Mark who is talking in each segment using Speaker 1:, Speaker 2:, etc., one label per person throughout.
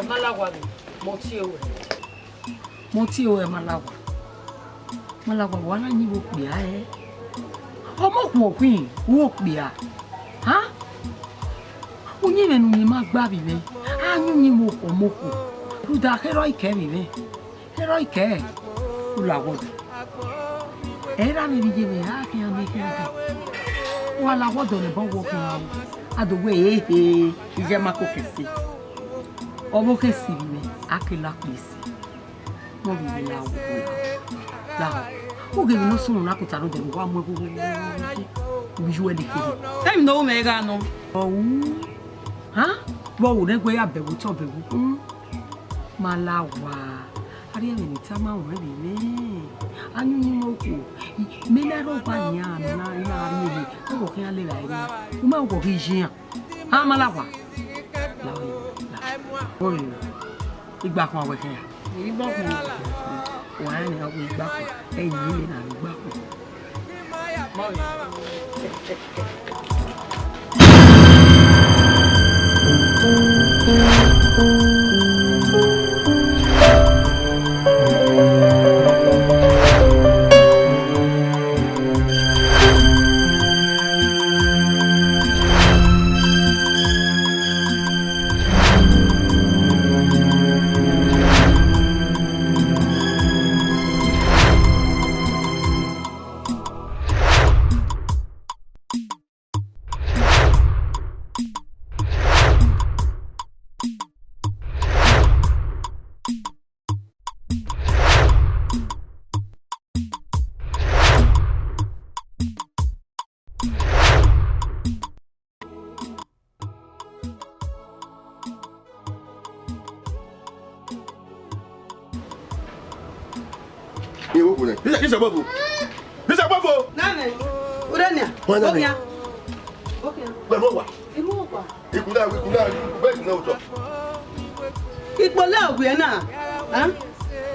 Speaker 1: Malawa Moti o Malawa. Malawa wana ni wo pe a e. Omo ku okun wo pe a. Ha? Unyi me nu ni ma gba bi be. Anyu ni mo ko moko. Lu da heroic ke bi be. Heroic ke. Ula wo. Era mi bi je me ha ki an be ki an. Wala wo do ne bon wo ki an. Adogwe ije ma ko kesi. Omo kesi bi me akela kesi. Mo bi la wo. La. O ge no sunu na kota no de wa mo go. Bi juwe de kiri.
Speaker 2: Time no me ga no.
Speaker 1: Oh. Ha? Wo wo ne gbe ya bewu to bewu. Malawa. Ari emi ta ma wo bi me. Anyu ni mo ko. Me na ro pa ni an na ari ni. O ko kan le la ri. O ma ko ki jian. Ha Malawa. La. O ni. Igba kan we kan. Igba kan. Wa ni o igba kan. Eyin ni na igba kan.
Speaker 3: This is above. This is above.
Speaker 2: Nane. Urania.
Speaker 3: Okia.
Speaker 2: Okay.
Speaker 3: Lemowa.
Speaker 2: Imowa.
Speaker 3: Ikuna, be na uto.
Speaker 2: Ipole ogwe na. Ha?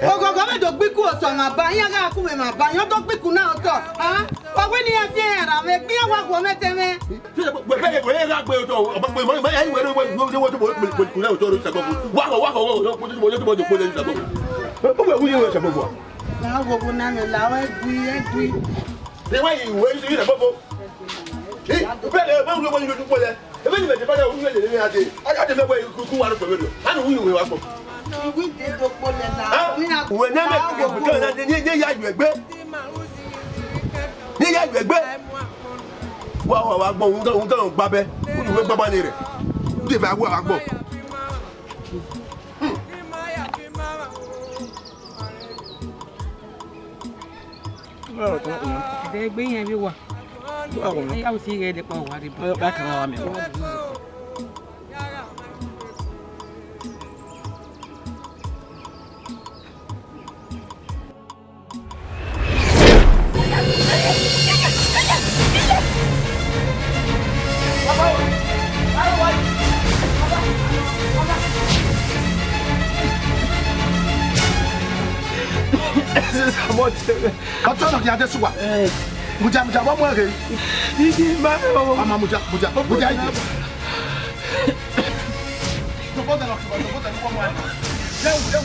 Speaker 2: Ogogo me do gbiku oso ma ba yan ga ku me ma ba yan to gbiku na oto. Ha? Owe ni e fi ara me gbi wa go meteme.
Speaker 3: We be ga gbe oto. Mo yan we wo to gbiku na oto ro sabobu. Wa ko yo po mo le sabobu. O we wu ye sabobu.
Speaker 2: Na go na me la wa egui.
Speaker 3: The way you wait to above. Eh, better when you do for that. Even if the father who really had it, I got the way you could want to do. I know you will have.
Speaker 2: We did do for na. Mi na
Speaker 3: when never go because they ya you egbe. They ya you egbe. Wa gbon un gba be. Who we gba ba ni re. Dey fa wa gbon.
Speaker 2: de gbe yen bi wa ya o si re de pa wa ri ba kan wa mi
Speaker 3: Ọjọ́ náà kí a jẹ́ sùwà. Muja wọ́n mú ẹ̀rẹ́.
Speaker 2: Igi máa ń wọ́n.
Speaker 3: Àmà muja ìdè. Sọ̀kọ́tà lọ kí wọ́n ní wọ́n mú ẹ̀rẹ́. Lẹ́wù.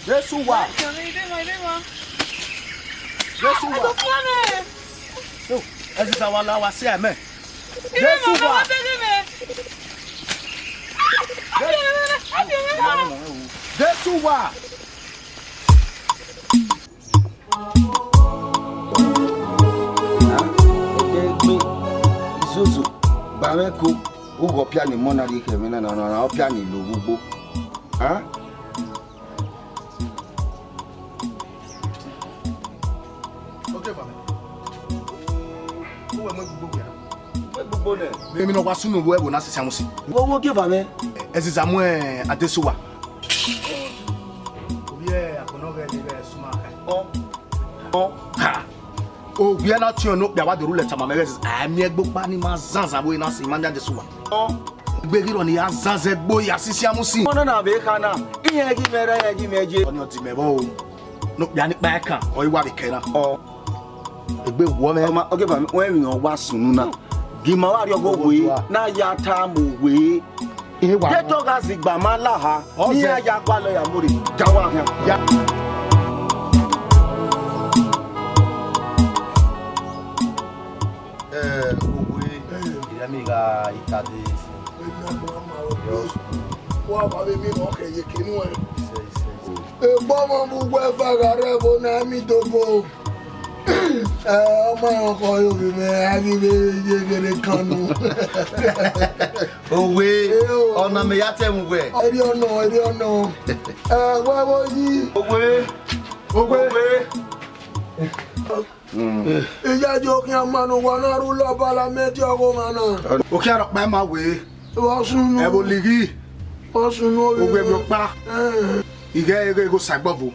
Speaker 3: Yesuwa. Esi sa wala wa si ame. Yesuwa. Yesuwa.
Speaker 4: avec où go piano mon ali que maintenant non piano le bobo. Hein?
Speaker 3: OK famille. Où est moi bobo ya?
Speaker 4: Moi bobo ne.
Speaker 3: Mais mi no kwa sunu bo e bo na sisi amusi.
Speaker 4: Bobo que famille.
Speaker 3: Ezisa mo adesuwa. Obi e akono ge ni be suma.
Speaker 4: Oh.
Speaker 3: Ha. O bi na ti onu bia wa de rule tama me ami egbo pa ni ma zanza bo ina si manja adesuwa.
Speaker 4: Oh.
Speaker 3: Gbegiro ni ya zanza egbo ya sisi amusi.
Speaker 4: Ono na be kana. Iye gi mere ye gi meje.
Speaker 3: Oni o ti mebo o. No bia ni pa kan o iwa bi kena.
Speaker 4: Oh.
Speaker 3: Egbe wo me.
Speaker 4: Oma okay famille, when we wa sunu na. Gi ma wa ri ogo we na ya ta mo we. Geto ga zigba ma la ha. Ni aya kwa lo ya muri. Jawa han.
Speaker 3: Ya.
Speaker 5: Amiga itade.
Speaker 6: Wa ba be mi no ke ye kinu e. E bo mo bu gbe fagare bo na mi dogo. Ọmọ ọkọ yo bi me agi be je gere kanu.
Speaker 5: Owe ona me ya temu we.
Speaker 6: Eri ono. Wa bo yi.
Speaker 3: Ogwe.
Speaker 6: Ija jo ki amanu wa na ru lo bala meji ogo mana.
Speaker 3: O ki aro pa ma we.
Speaker 6: Wa sunu.
Speaker 3: E bo ligi.
Speaker 6: Wa sunu.
Speaker 3: Ogwe mi pa. Ige go sagbovo.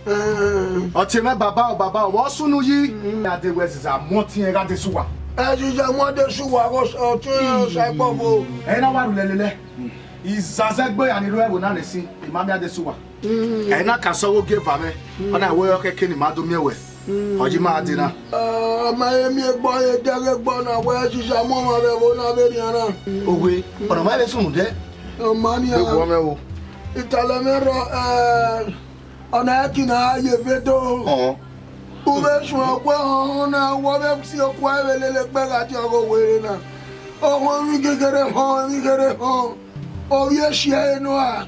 Speaker 3: O ti me baba o wo sunu yi. Ade we ziza mo ti e ga de suwa.
Speaker 6: E ji je mo de suwa ko o ti sa gbofo.
Speaker 3: E na wa ru lelele. Izazegbo ya ni ro e wo na le si. Imami ade suwa. E na ka so wo give ame. Ona we o keke ni ma do mi ewe. Oji ma ade na.
Speaker 6: Ma emi egbo ye dere gbo na we ji sa mo ma be wo na be ri ara.
Speaker 5: Owe ona ma be sunu de.
Speaker 6: O mani
Speaker 3: Egbo
Speaker 6: a.
Speaker 3: me wo.
Speaker 6: Italemero ona ekina ye vedo.
Speaker 5: Oh.
Speaker 6: Ube sun okwe na wo be si okwe welele pe ga ti ogo were na. Owo mi gegere ho. O ye se enu a.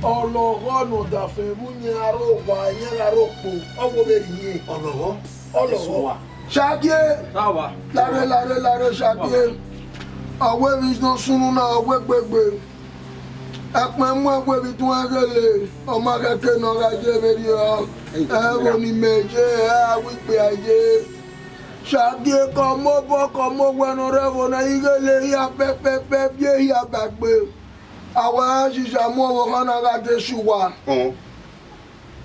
Speaker 6: Ọlọ́wọ́ no da fe mu ni aro wa yen aro po. Owo be ri. Ọlọ́wọ́. Ṣadie.
Speaker 5: Sawa.
Speaker 6: Lare Ṣadie. Awe mi no sunu na awe gbegbe. Apẹ mu agbe bi tun agele. Ọmọ keke no ga je be ri o. Wo ni meje awi pe aye. Ṣadie ko mo wenu re wo na igele ya pepe bi ya gbagbe. Awa ṣiṣẹ́ mú ọmọ kan náà láti ṣùwà.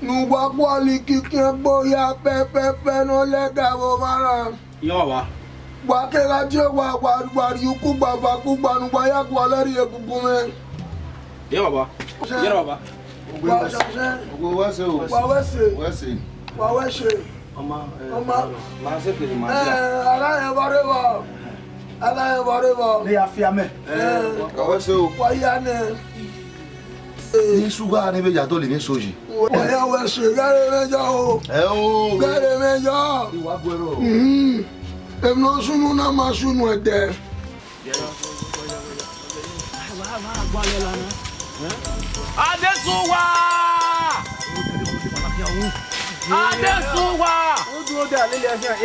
Speaker 6: Nùgbà pọ́ọ̀lì kíkẹ́ gbóyà pẹ́pẹ́pẹ́ ní lẹ́gà bó mára.
Speaker 5: Yo wa.
Speaker 6: Wà kéra tí ó wà rí ikú gbàgbà nùgbà yà kú ọlẹ́rìí egungun mẹ́.
Speaker 5: Yo wa.
Speaker 6: Wà ṣẹṣẹ́.
Speaker 4: Ogwe wa se o.
Speaker 6: Wà wẹ́sẹ̀.
Speaker 4: Wese.
Speaker 6: Wà wẹ́sẹ̀.
Speaker 5: Ọmọ.
Speaker 4: Ma se pe ma.
Speaker 6: Aláyẹ̀ bọ́rẹ́ bọ̀.
Speaker 3: Ni afia me.
Speaker 4: Ka wa se o.
Speaker 6: Wà yá nẹ.
Speaker 5: Ni suga ni be ja to le ni soji.
Speaker 6: Wà yá wẹ́sẹ̀ gẹ́rẹ́ mẹ́jọ o.
Speaker 5: O.
Speaker 6: Gẹ́rẹ́ mẹ́jọ.
Speaker 3: Iwa gwero.
Speaker 6: Èmi ló sunu náà máa sunu ẹ̀dẹ̀.
Speaker 7: Adesuwa! Adesuwa!
Speaker 5: O dúró de ale le afian.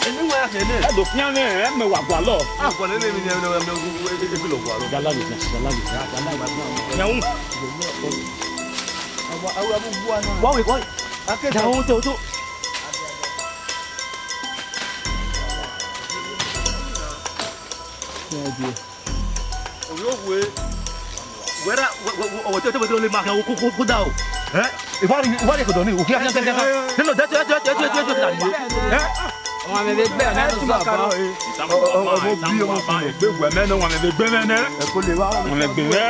Speaker 7: Èmi wọ́n yà sẹ́lẹ̀. Ẹ lò fíán ní ẹ̀ mẹ́ wà gbà lọ.
Speaker 5: Ah ko le mi ni e lo gwa lo.
Speaker 7: Gala mi sẹ́, gala mi sẹ́, gala mi sẹ́. Yẹ̀wò.
Speaker 5: Awa bu bua na.
Speaker 7: Wọ́n wí kọ́. Yẹ̀wò tó.
Speaker 5: Oyo we. Wera o te le ma kan ko da o.
Speaker 7: Ìwádìí kò dọ̀ ní òkú yá kẹ́kẹ́. Nínú dẹ́tẹ́
Speaker 1: Wọ́n mi be gbé na so ba.
Speaker 7: ọmọ bí ọmọ bá ẹgbẹ́ wẹ̀ mẹ́nu wọn lè gbé mẹ́nu.
Speaker 5: Ko le wa.
Speaker 7: Wọn lè gbé mẹ́.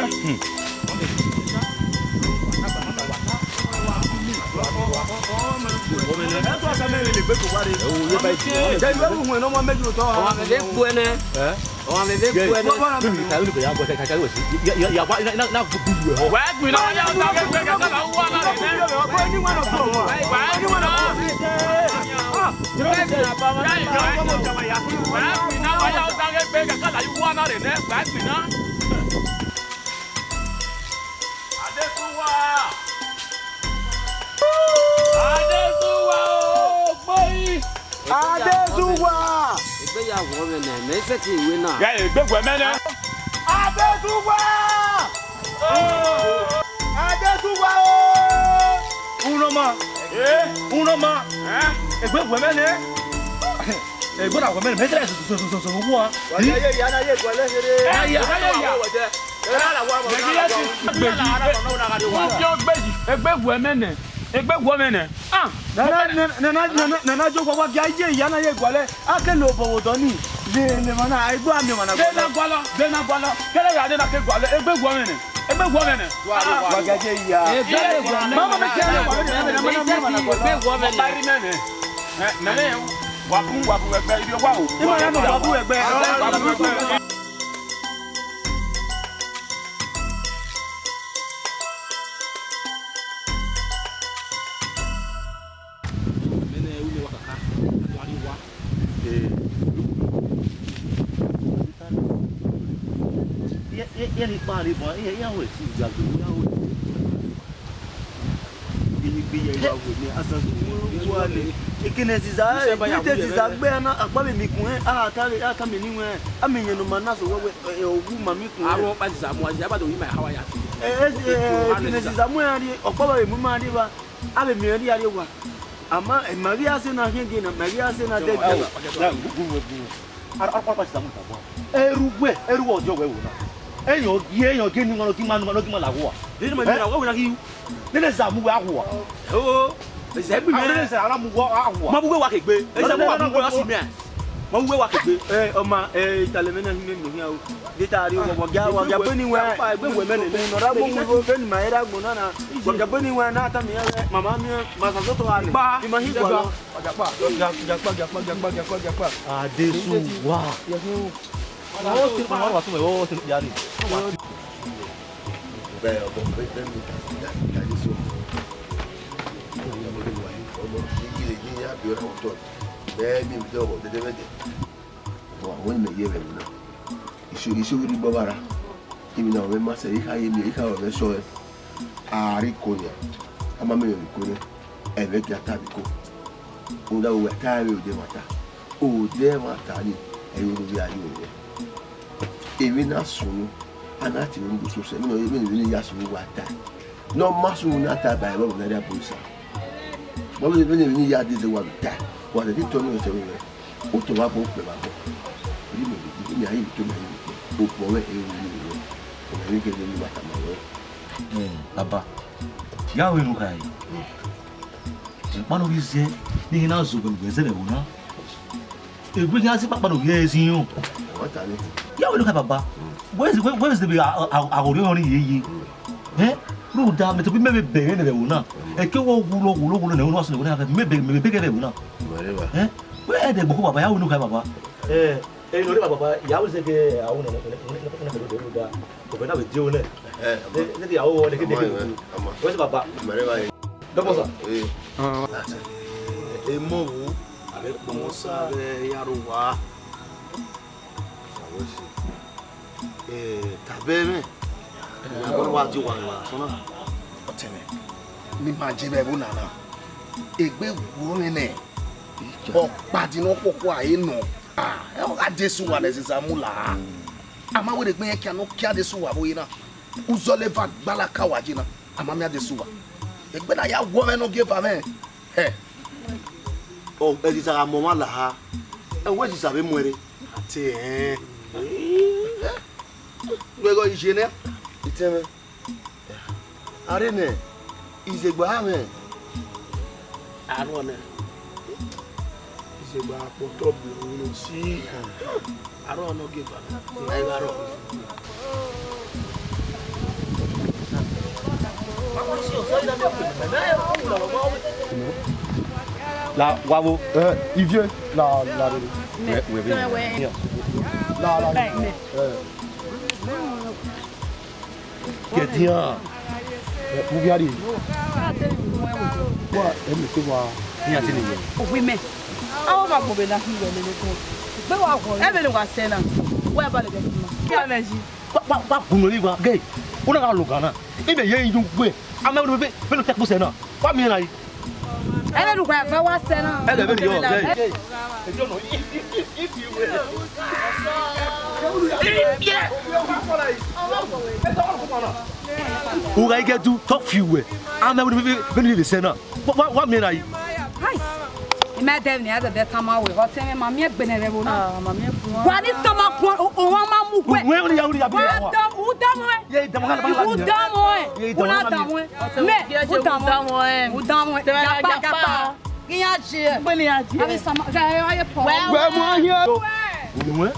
Speaker 2: Adesuwa!
Speaker 8: ya wo me na me se ti we na
Speaker 7: Ya e gbegbo mene.
Speaker 4: Adetuwa! Adetuwa o!
Speaker 5: Unoma. Unoma. Gbegbo mene. Gbọ́dọ̀ àwọn mẹ́rin mẹ́tẹ́lẹ̀ so wo a.
Speaker 3: Ye ya na ye gwale here.
Speaker 5: Ya. Egbegbo mene. Egbegbo mene. Ah.
Speaker 4: Nana jo kwa ya ye ya na ye gwale. Akele obowo doni. Le mana egbo ami mana gwale.
Speaker 5: Dena gwalo. Kele ya de na ke gwalo. Egbegbo mene. Egbegbo mene.
Speaker 4: Wa gaje ya. Mama me kele
Speaker 5: Egbegbo mene. Nene wapu egbe ibi wa o.
Speaker 4: Ima ya no wapu egbe.
Speaker 5: Ye ni pa ri bo ya we si ja do ya we. Bi ye wa we ni asan
Speaker 4: Wa le. Ikine siza gbe na agba mi kun ata mi ni wen amenye no mana so we ogu ma mi kun
Speaker 8: aro pa za mo ya ba do yi ma hawa ya
Speaker 4: ikine siza mo ya ri opo ba mu ma ri ba abe mi ri ari wa ama Maria se na henge na Maria se na de
Speaker 5: ara pa sa mo ta bo. Eru ojo we wo na. Eyan ge ni ngolo ki ma la wo.
Speaker 8: ni ma na wo na ki
Speaker 5: Nene za mu we awo.
Speaker 8: o se bi me
Speaker 5: Nene za ara mu wo awo.
Speaker 8: ma bu we wa kegbe e se mo wa bu we si me ma bu we wa kegbe
Speaker 4: oma itale mena hime mi ya o dita ri wo ga beni we
Speaker 8: egbe we me ne
Speaker 4: no ra mo mo beni ma era gbo na ga beni we na ata mi ya mama mi ma sa so to ale bi ma hi gbo lo japa
Speaker 5: Adesuwa. Àwọn tí ma wá tún o tí ya ni.
Speaker 3: Bẹ́ẹ̀ ọ̀bọ̀ pé mi ya ni so. Ọmọ yìí ni ya bi ọ̀rọ̀ tó. Bẹ́ẹ̀ mi de ọ̀bọ̀ de mede. Wa won me ye bẹ́ẹ̀ na. Iṣu ri bo bara. Imi na o me ma se iha ye mi iha o me so e. Ari konya. Ama me yo konya. Ebe ki atabi ko. Oda o ta ri o de mata. O de mata ni eyo ro bi ayo re. Èmi na sunu anati mo go so se mi no èmi ni ya sunu wa ta no ma sunu na ta ba ba na dia polisa mo bi ni ya de wa ta wa de to ni o se we o to wa bo pe ba bo ri mi ayi to mi o po we e ni o mi ke ni ba ta ma we
Speaker 5: Baba. Ya we nu kai. Ma no bize ni na zo gbe ze be wo na. Egbe ni asi papa no ye sin yo.
Speaker 3: o ta ni
Speaker 5: Ya we nu kai baba. Where is the agori oni ye? No da me to be me be ne be wo na. E ke wo wulo ne wo no so ne wo na me be ke be wo na.
Speaker 3: mare ba
Speaker 5: Where the boko baba ya we nu kai baba.
Speaker 4: no ri baba ya wo se ke awu ne do da ko be na be dio ne ne di awu ne ke de wo se baba
Speaker 3: mare ba
Speaker 4: dobo sa
Speaker 3: e mo wu
Speaker 8: abe ko sa be ya ro wa
Speaker 3: tabeme
Speaker 8: ko wa ji wa so na
Speaker 3: otene ni ma je be bu nana egbe wo ni ne o padi no popo aye no e o Adesuwa le Samula ama we de gbe yan no ki Adesuwa bo yina uzole va gbala kawaji na ama mi Adesuwa egbe na ya wo me no give am
Speaker 4: o e di sara mo ma la ha e wo di sabe mwere
Speaker 3: ati gbego ise ne iteme are ne izegba ha me
Speaker 8: aro ne
Speaker 3: izegba po trouble ni si
Speaker 8: aro no give am e aro
Speaker 5: La wavo.
Speaker 6: Il vient. Là.
Speaker 9: Ouais.
Speaker 6: Là.
Speaker 5: Ketia.
Speaker 6: Vous venez aller. Quoi? Elle me fait voir.
Speaker 5: Ni ati ni.
Speaker 9: Oui, mais. Ah, on va couper la fille, elle est con. Mais on va quoi? Elle veut le voir, c'est là. Ouais, pas le gars. Qui a l'énergie?
Speaker 5: Ba bunu li ba gay. Una ga lu kana. Ibe ye yin gbe. Ama wo be le tek bo se na. Wa mi na yi.
Speaker 9: Ela não vai falar cena.
Speaker 5: Ela vem yo. O ga get do talk few. I'm not going to cena. What mean I?
Speaker 9: Hi. Me deve nada de tama we. Ho teme ma me gbenere wo na. Ah, ma me ku. Wa ni sama ku o wa ma mu kwe.
Speaker 5: We only ya we.
Speaker 9: U dam we.
Speaker 5: Ye dam ga ba.
Speaker 9: U dam we. U na dam we. Me u dam we. U dam we. Ya pa. Kinya chi. Gbeni ya chi. Abi sama ga aye po.
Speaker 6: Gbe mo here.
Speaker 5: We.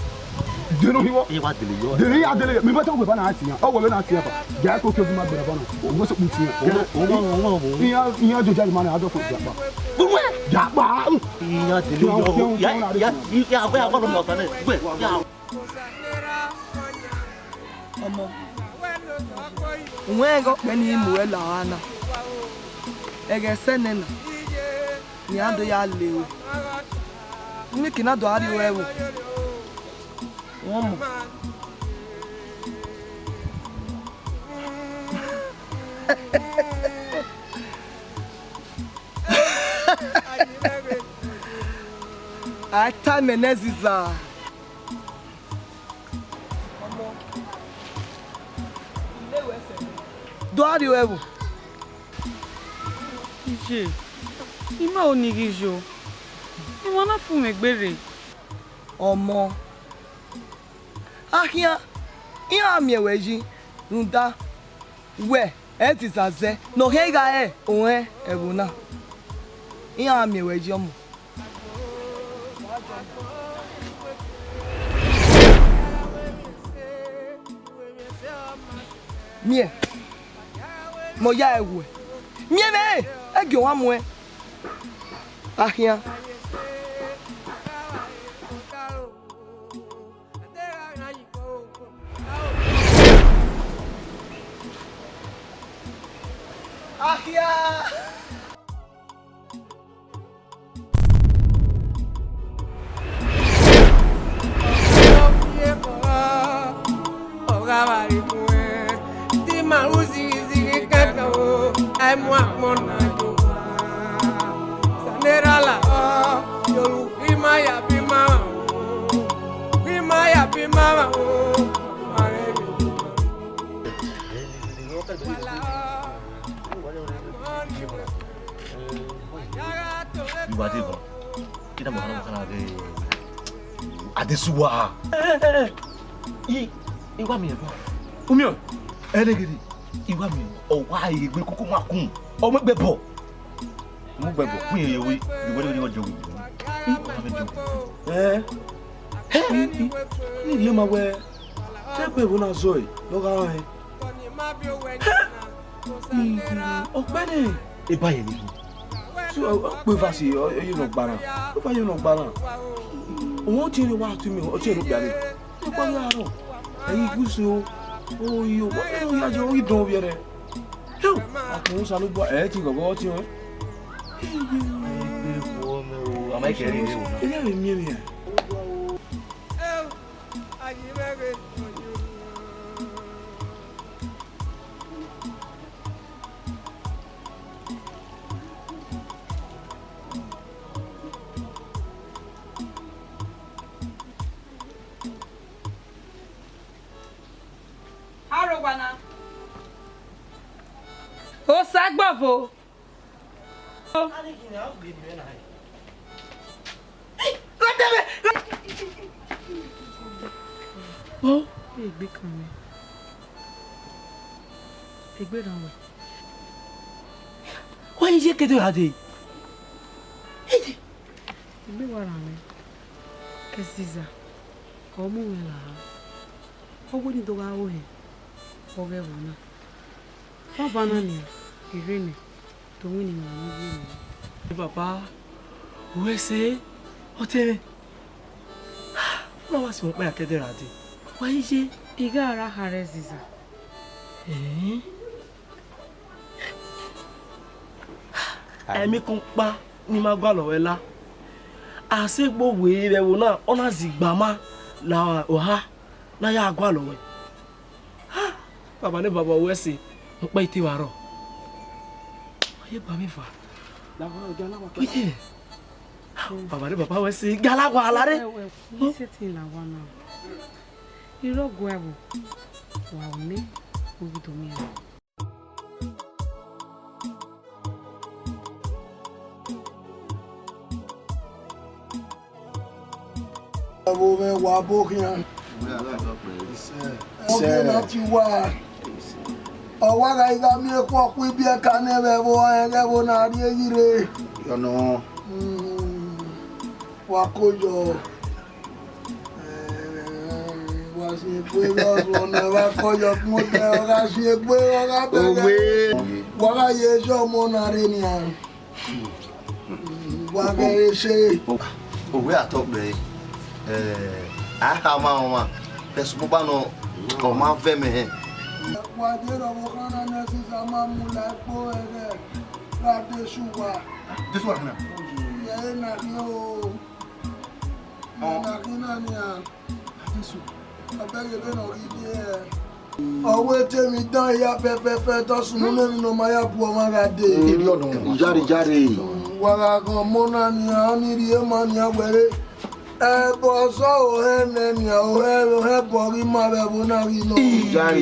Speaker 6: Deno hiwo.
Speaker 5: E wa dele yo.
Speaker 6: Deno ya dele. Me bata ko ba na atiya. O wo me na atiya ba. Ja ko ke duma bere ba no. O go so puti. Iya joja ma na ado ko ja ba.
Speaker 5: Bunwe.
Speaker 6: Ja ba.
Speaker 5: Iya dele yo. Ya ba lo mo tane. Gbe. Ya.
Speaker 10: Omo. Unwego beni mu ela ana. Ege senena. Ni ando ya lewo. Ni kina do ari wewo. Omo. Ata meneziza. Do ari wewo.
Speaker 11: Ije. Ima onigijo. Ima na fu megbere.
Speaker 10: Omo. Ahia. Iya mieweji. Nda. We. Eti zaze. No hega e. Oe. Ebuna. Iya mieweji omo. Mie. Mo ya ewe. Mie me. Ege wa mo e. Ahia. Ahia.
Speaker 5: Ibade ko. Kita mo kana ge. Adesuwa. Iwa mi e bo. Umi o. Elegidi. Iwa mi o wa igbe koko ma kun. O mo gbe bo. Mo gbe bo kun ye we. Iwo wo jowo.
Speaker 7: Ni le ma we. Se pe wo na zo yi. Lo ga he. Ọ̀gbẹ́ni.
Speaker 5: E ba ye ni.
Speaker 7: Pe fa si you no gbara. O fa you no gbara. Wọ́n ti rí wá tu mi o ti rí gbare. Ni pa ya ro. Eyi guso. O yo, o ya jo ri don bi re. Yo, akun sa lo gbo ti gogo ti won.
Speaker 5: E bo me o, ama ke ri ni o.
Speaker 7: Ile mi mi e.
Speaker 11: O sagbavo. Oh, egbe kan mi. Egbe ran we.
Speaker 5: Wa yin je kedo ade.
Speaker 11: Egbe wa ran mi. Kesiza. Ko mu we la. Owo ni do ga wo he. Oge wona. Fa banana. Irene, to win in the
Speaker 7: Papa, who is it? What is it? What was my cadet? Why is it?
Speaker 11: Igara Haresiza.
Speaker 7: Eh? Emi kompa ni ma gba lowe la. Asegbo we re wo na ona zigbama la oha na ya gba lowe. Baba ni baba we se mo pe iti wa ro. Aye ba mi fa.
Speaker 5: Baba de baba we si gala wa la re.
Speaker 11: Ni se tin la wa na. Iro go ebo. Wa oni obi to mi.
Speaker 6: Abo me wa bokian. Oge na ti wa. Owa ga iga mi e ko ku bi e ka ne be bo en ge bo na ri eyire.
Speaker 4: Yo no.
Speaker 6: Wa kojo. Wa si pe lo na wa kojo mo te ora si pe ora be. Wa ga ye jo mo na ri ni an. Wa ga e se.
Speaker 3: Òwe àtọ̀gbẹ̀ àhà máa pẹ̀sùn bó bá nà ọ̀ máa fẹ́ mi hẹ́n.
Speaker 6: Wa je ro mo kana na si sa ma mu la po ere. Ra de suwa.
Speaker 3: This one na.
Speaker 6: Ye na ni o. Na ki na ni an. Jesu. Abege be no ri je. Owe temi dan ya pepepe to sunu me no ma ya bu o ma ga de.
Speaker 4: Iri odun jare.
Speaker 6: Wa ga mo na ni an ni ri e ma ni agbere. Bo so o he ne ni o he bo ri ma be bo na ri no.
Speaker 4: Jare.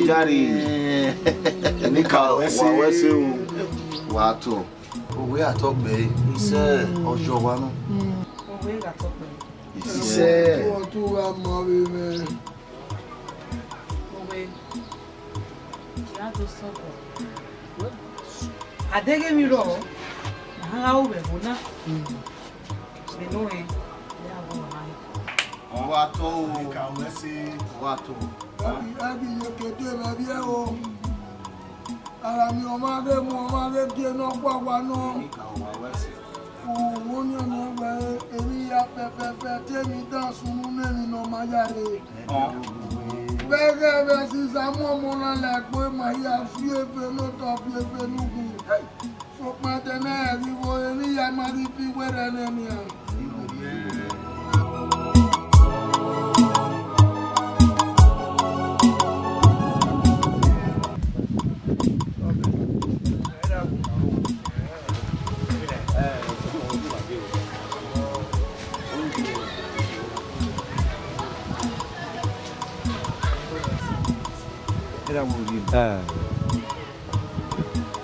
Speaker 4: Ni ka we se o.
Speaker 3: Wà á tó òwe àtọ̀gbẹ̀ iṣẹ́ ọjọ́ wa nù.
Speaker 11: Òwe àtọ̀gbẹ̀.
Speaker 3: Iṣẹ́.
Speaker 6: O tu wa mo bi me.
Speaker 11: Òwe. Kí a tó sọ̀rọ̀. Adege mi ro. Na o be bo na. Be no e. Ya bo ma.
Speaker 3: Wà á tó o. Wà á tó o.
Speaker 6: Abi ye kete me bi e o. Ara mi o ma de die no pa wa no. O ni na gba emi ya pepepe temi dan sunu ne mi no ma yare. Bege be si sa mo na le pe ma ya fi efe no to fi efe nugu. So pa de na ri wo emi ya ma ri fi were ne mi an.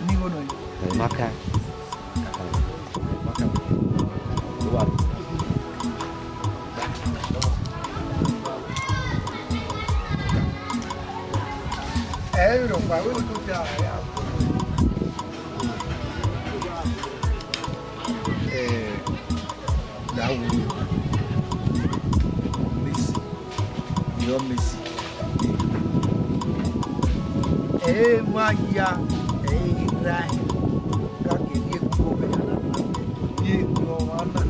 Speaker 7: Ni gono.
Speaker 5: Makan.
Speaker 6: Lo pa we to ta ya.
Speaker 7: Dawo. Messi. Yo Messi. Magia. Rai. Ka ke ni ko be na. Ni ko wana.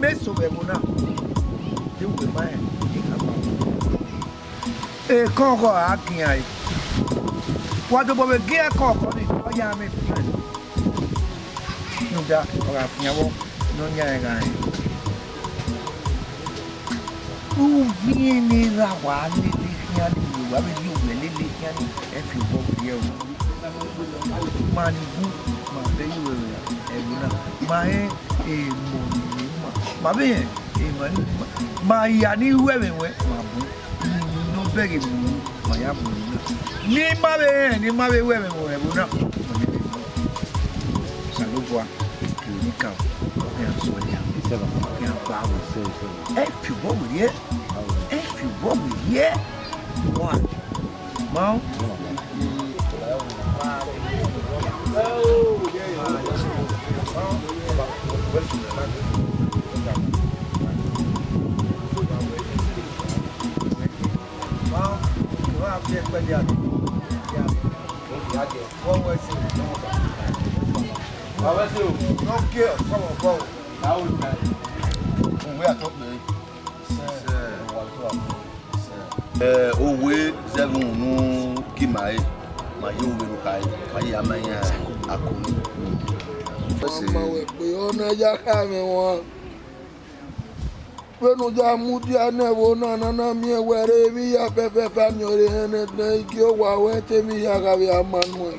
Speaker 7: Meso be mo na. Di we mai. Koko akin ai. Wa do bo be ge koko ni o ya me fi. Nuda ora fiawo no nya ga. Vieni la wa ni ya ni wa be yu le le ya ni e fi bo ye o. Ma ni bu ma be yu e bu na. Ma e mo ni ma be e ma ya ni we ma bu. Beg him, my apple. Ni mabe we mo na. Salugwa, clinical. Ya so ya. Ya pa wo se. If you go with here. If you go with here. What? Mom.
Speaker 3: Òwe zẹ́gun nù kí màá yóò wẹ̀rù káyé máyé amáyé àkóní.
Speaker 6: Ọmọ wẹ̀ pé ọ̀nà ẹja ká mi wọn. Pẹ̀lújà mú díẹ̀ náà wo náà mi ẹ̀wẹ̀rẹ̀ mi yà fẹ́fẹ́ fani ọ̀rẹ́ ẹni tẹ́ kí ó wà wẹ́ tẹ́mi yà kàwé Emmanuel.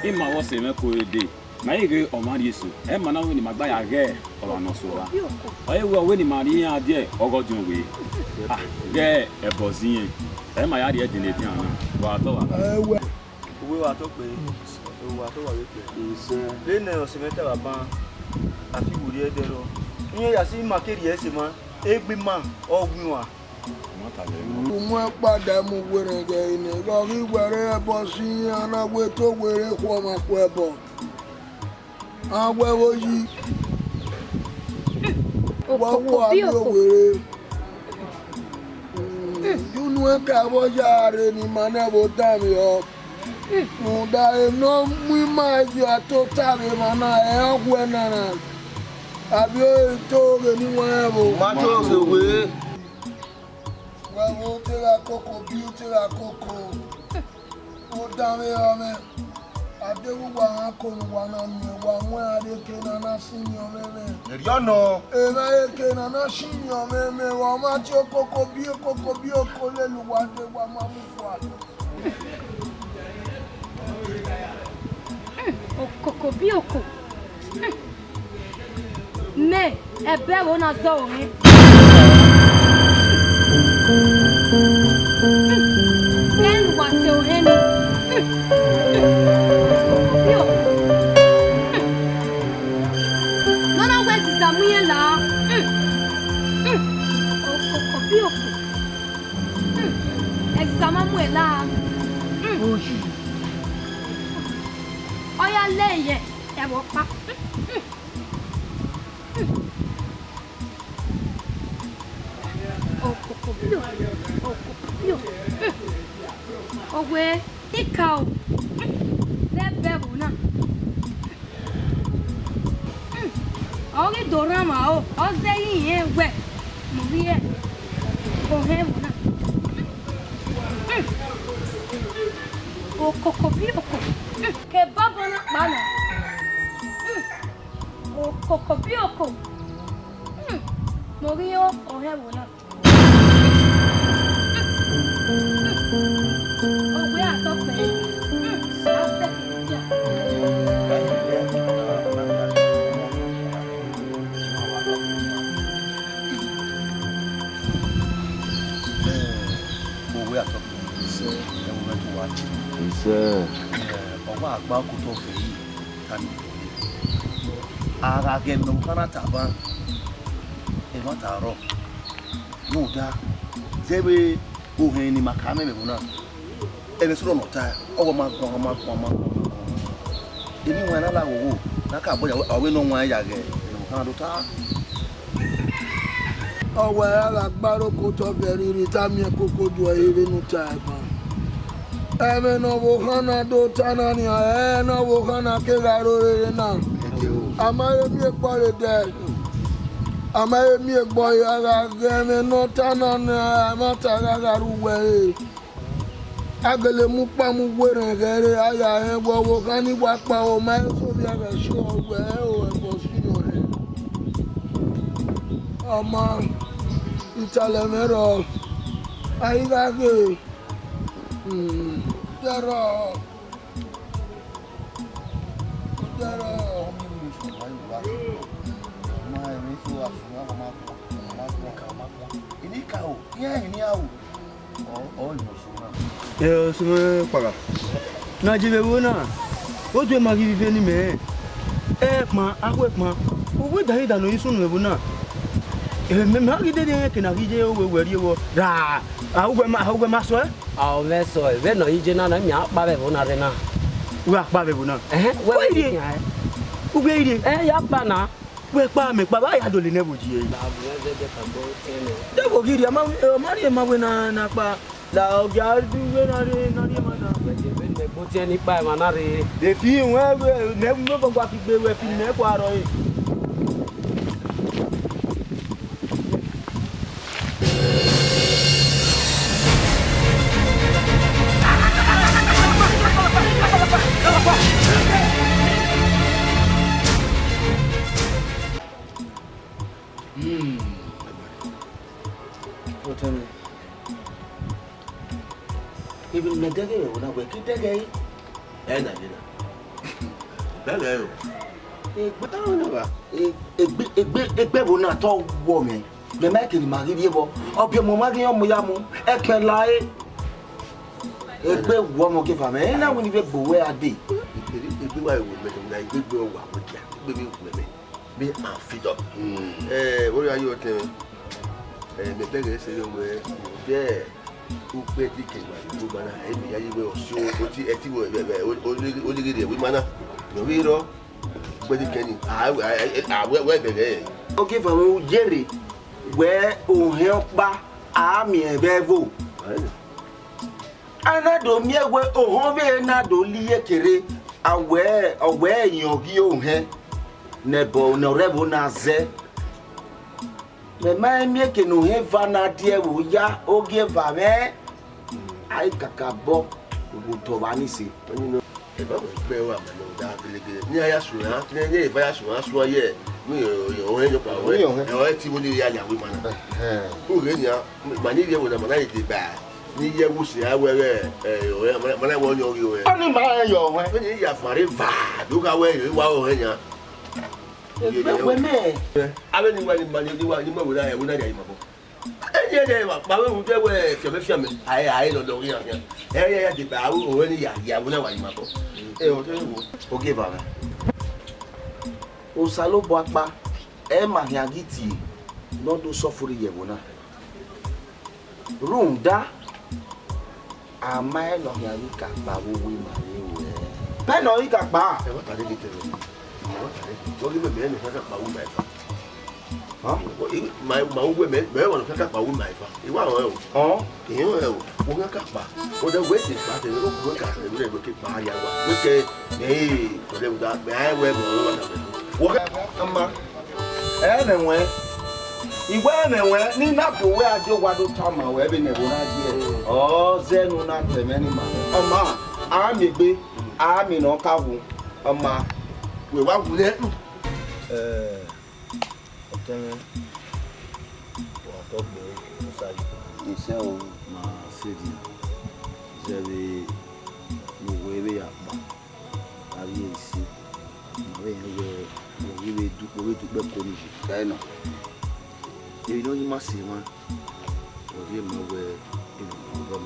Speaker 12: ima wo se me ko ede ma ire o ma Yesu e ma na wo ni magba ya ge o wa no so wa o ye wo ni ma ri yan die ogodun we ah ge e bozin e ma ya de din ti ana wa to wa
Speaker 8: Uwe wa to pe wa to wa we pe le ne o se me te baba afi wuri e dero yin ya si ma keri e se ma egbe ma ogun wa
Speaker 6: Mo padà mo wèrè gẹ̀ ìní lọ́rí wẹ̀rẹ̀ ẹbọ sí anáwé tó wèrè kọ́ ọmọ kọ ẹbọ. Awẹ́wò yìí wọ́wọ́ àbí òwèrè. Dúnú ẹ̀ka bọ́jà rẹ̀ ni mànẹ́bò tàbí ọ. Mùdá iná mímọ́ ẹjọ́ tó tàbí màná ẹ̀ ọ̀gbẹ́ nàrà. Àbí ó tó rẹ̀ níwọ̀n ẹ̀bò.
Speaker 4: Má tó rẹ̀ wé.
Speaker 6: Well, we'll take a cocoa, beauty a cocoa. Oh, damn it, man. I do want to one on me, one where they can not see your man.
Speaker 4: You know,
Speaker 6: if I can see your man, one match your cocoa, bio, colonel, one day, one mamma.
Speaker 9: Oh, coco, bioko. Mais, eh bien, on a zone. Then what's your hand? No, no, where's the Samuel? Oh, Samuela. Oh, yeah, lay it. That will pop. Owe, ikao. Lebe buna. Ori dorama o, oze yin we. Muri e. Ohe buna. O kokobioko. Ke babona bana. O kokobioko. Muri o ohe buna.
Speaker 4: Agba kuto fe yi kan ara gen no kana taba e ma taro no da zebe o he ni makame me buna e be soro no ta o ma gbon e ni wana la wo na ka boya awe no wan ya ge no kan do ta
Speaker 6: o wa ala gbaro ko to beri ri ta mi koko ju ere nu ta egba eme no bohana do tanani no bohana ke garo na amaye mi ekpore de amaye mi egbo ara geme no tanani amata garu we agele mu pa mu were gere aya en gbo kani wa pa o ma so bi aga so we o ebo sino re ama italemero aiga ge Dara.
Speaker 4: Ini kau, ini au. Oh,
Speaker 8: Eh, semua paga. Na jibe wona. O tu ma ki vive ni me. Ma, aku ma. O we dai da no isu no ebuna. Me ma ki de ke na ki je o we weri wo. Ra. Au gwe ma so.
Speaker 10: Au me so. We no ije na mi akpa be bona re na.
Speaker 8: We akpa be bona.
Speaker 10: We ide.
Speaker 8: Ugwe ide.
Speaker 10: Ya pa na.
Speaker 8: We pa me pa ba ya do le ne boji e.
Speaker 10: La bu ze de ka bo tene.
Speaker 8: De bo gidi ma ri ma we na pa. La o ga du we na re ma na.
Speaker 10: We ne bo tene pa ma na re.
Speaker 8: De fi we ne mo bo gba fi gbe we fi ne ko aro yi.
Speaker 4: Even me dege we na we ki dege.
Speaker 3: Na dina. Bẹ́ẹ̀ o.
Speaker 4: Egbe wo na to wo me. Me make ni mari die bo. Obi mo mari yo mo ya mo. E pe lae. Egbe wo mo ke fa me. Na wo ni be bo we ade.
Speaker 3: Egbe wa wo me na egbe wo wa mo dia. Egbe mi ku me. Be an fit up. Wo ya yo te. Me pege se yo we. Be o pe ti ke wa wo mana. E mi ya yi we o si o ti e ti wo o ni gede we mana. No we ro. Gbedi keni. We bebe.
Speaker 4: O ke fa mo jere. We o hen pa ami e be vo. Anado mi ewe o hon be na do liye kere awe yan gi o hen nebo no revo na ze me ma mi ke no hen va na die wo ya o ge va me ai kakabo go to ba ni se
Speaker 3: e ba pe wa ma no da gele ni aya su ha ni ba ya su ha su ye mi o hen yo pa we e ti wo ni ya ya we ma na o re ni ma ni ye wo na ma na ye ba ni ye wusi awere mana wo ni ori o e
Speaker 4: ani ma yo we
Speaker 3: ni ya fare va do ka we wa o he yan
Speaker 4: we me
Speaker 3: abe ni wani mani di wa ni mo da e wo na ya imabo e ye ye wa pa we wu je we fiame ai lo do yan ya di ba o ni ya wo na wa imabo e o to wo
Speaker 4: o ge ba me o salo bo apa e ma yan giti no do sofuri ye wo na runda ama no ya ni ka pa wo wi ma ni we pe no yi ka pa
Speaker 3: e wa ta de te o gi me ni ka pa wo ma fa ha ma wo me wa no ka pa wo ma fa i wa o ki o wo ka pa o de we ti pa te ro ko ka se we ke pa ya wa we ke o de da me ai we mo wa ta wo ka
Speaker 4: ama e na we igwe na-enwe n'ịnapụ uwe ajọ gwado tama wee ebe na-ebu na die zenu na temeni ma ọma amigbe ami na ọkagwu ọma
Speaker 3: we wa gule
Speaker 4: ọtẹrẹ ọtọgbọ ọsàlì iṣẹ́ o ma sedi zebe gbogbo ebe ya pa àbí èsì àwọn èèyàn wẹ ìwé dúpẹ́ kò ní ṣe káyọ̀ you know you must see one or you know where you know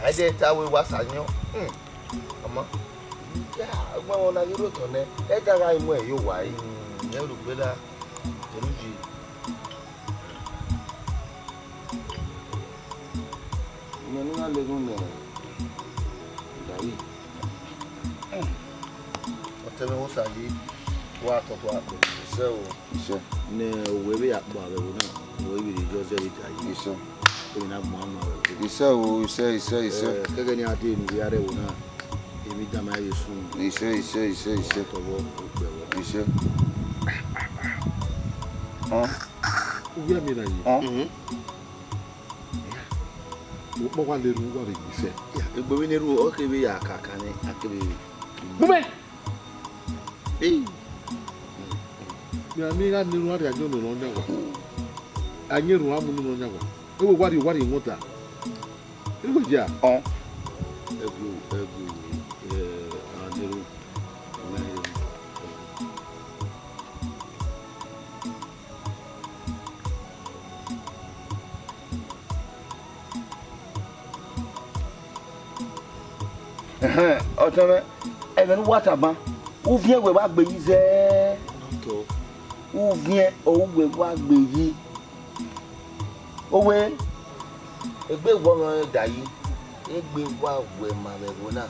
Speaker 3: I did tell we was I knew. Yeah, when I wrote on it, that I where you why never better.
Speaker 4: Nina legun me dawi
Speaker 3: oteme wo saji wa to wa ko ise
Speaker 4: ne we be akpo abewo na wo ibi jo se ri tayi ise o na mo ama ise gege ni ade ni ya rewo na emi dama yesu ise to wo gbewo ise
Speaker 7: ubi amina yi o wa le ru wa re ise
Speaker 4: egbe mi ni ru o kebe ya kaka ni akebe
Speaker 7: bume ya mi ga ni ru wa re ajo no nya wa anyi ru amu no nya wa e wo wa re nwota e wo ja
Speaker 4: egbu aniru ọtọrẹ ẹbẹnu wàtàbá uvie wẹ wá gbé yìí zẹ uvie òun wẹ wá gbé yìí òwe egbe wọrọ dà yìí egbe wá wẹ mà wẹwò náà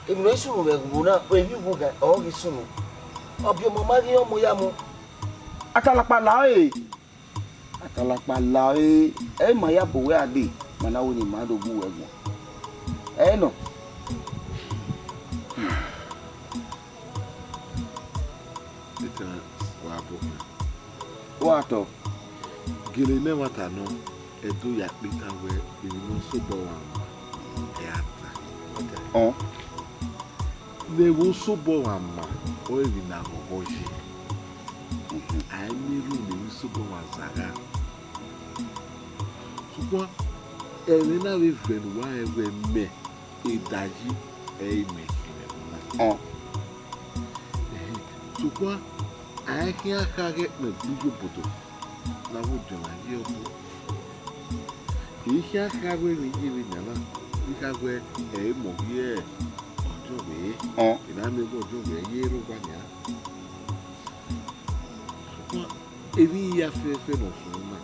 Speaker 4: èmìnà ìṣòro wẹwò náà èyí wò gà ọ̀hún ìṣòro ọbí ọmọ má rí ọmọ yá mu atalapa làáyé ẹ mà yà bòwé àdè mànáwó ni màá dògbò ẹ̀gbọ́n ẹ nọ. Wato
Speaker 7: gele ne wata no edo ya pita we inu so bo wa ya ta
Speaker 13: Nevo sobo ama o evi na gogoji. Ai miru nevo sobo wazaga. Supo ele na we venu wa ewe me idaji e me kile. Supo ai ki akage me bujo bodo. Na wo jona ye obo. Ki akage ni jiwi nyala. Ikagwe e mo ye. Ina me go jobe yero gwanya. So evi ya fefe no suma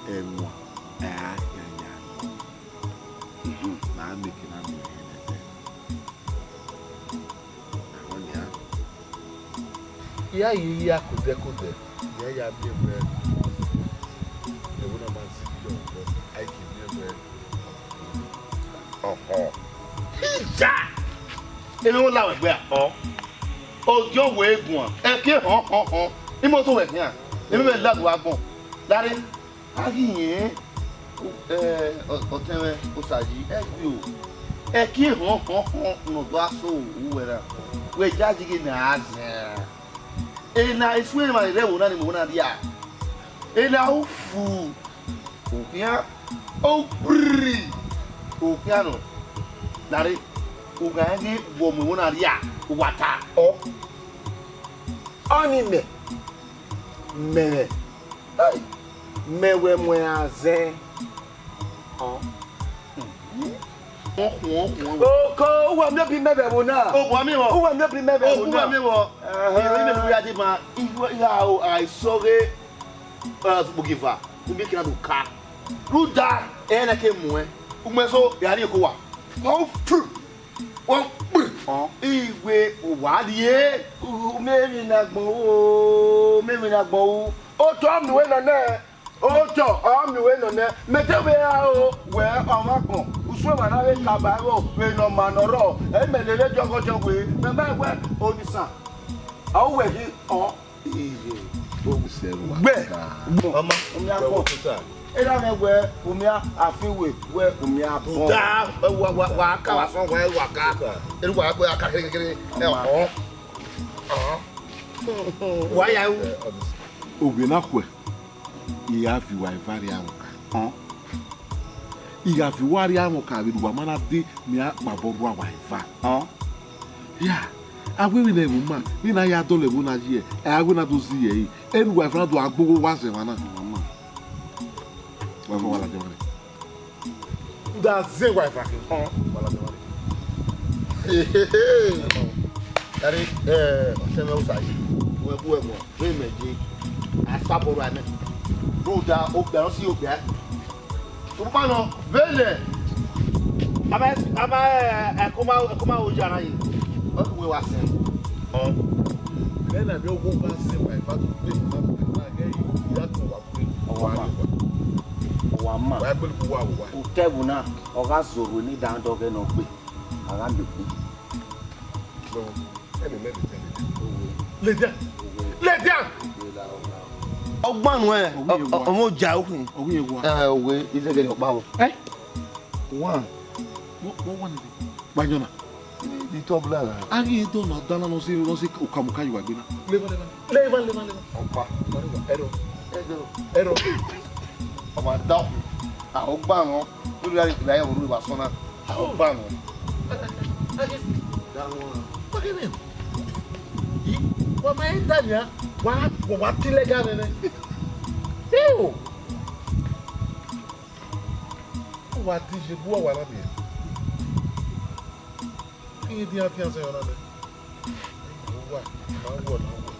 Speaker 13: enwa ya. Na me kina me hene. Awanya. Ya yi ya kude. Ya be bre. E wona man si do. I keep me bre. Ja! Emi won lawe gbe o ojo wo egun e ke hon imo to we kan emi be ladu agbon lare ayin o tewe o saji e bi o e ke hon no do aso uwera we jaji gi na azen e na isu ma re wo na ni mo na dia e na o fu o kia o bri o kia no lare ugangi bomu wona ria wata o oni me ai mewe mwe aze o ko wa me bi mebe wona o bo mi wo o wa me bi mebe wona o mi wo iro me ya di ma ya o ai soge bugiva ubi kina do ka ruda ena ke mwe umeso ya ri ko wa o fu wọ́n pè ìwé wàdíyé mẹ́rin nàgbọ̀n o ó tọ́ ọ̀mìwé nànẹ́ ó tọ́ ọ̀mìwé nànẹ́ mẹ́tẹ́wé o wẹ́ ọ̀màgbọ̀n usùwẹ̀mà náà wẹ́ kàbàárọ̀ wẹ́ nọ̀mànọ̀rọ̀ ẹ̀mẹ̀lẹ́lẹ́ jọgọjọgọ mẹ́mẹ́wẹ́ onísàn àwọ̀wẹ̀ yìí ọ̀ gbẹ ọmọ omi àpọ̀ era me we umia afiwe we umia bon da wa ka wa son wa ka eru wa ko aka kere wa ya obi na kwe iya fi wa ivari amuka iya fi wari amuka bi wa mana de mi a paboru wa iva ya agwe na ebu ma ni na ya dole bu na ji e agwe na do si ye eru wa iva do agbogo wa se mana wala jamani da ze wife akin wala jamani dari oseme usayi we bu emo we meje asaboro ane roda obero si obia to pa no vele aba ekoma ojara yi o we wa sen vele bi ogun ba se wife to pe ma ge yi ya to wa pe wama utebu na oga zoro ni dan doge no pe ara mi pe so le dia ogbanu e omo ja okun owe isege opa wo one ni gbajona di top la ari do na dana no si okamuka yiwa gbe na leva opa ero ọmọ dáhùn àwọn gbà wọn lórí àríkìlá ẹ̀wọ̀n lórí ìwà sọ́nà àwọn gbà wọn. Bákẹ́rẹ́ yìí wọ́n máa ń dànyà wọ́n wá tílẹ̀ gánà ní. Yóò wọ́n wá tí ṣe bú ọ̀wà náà bìí. Kí ni díẹ̀ tí a ń sẹ́yìn náà ní? Wọ́n wà máa ń wọ̀ náà wọ̀.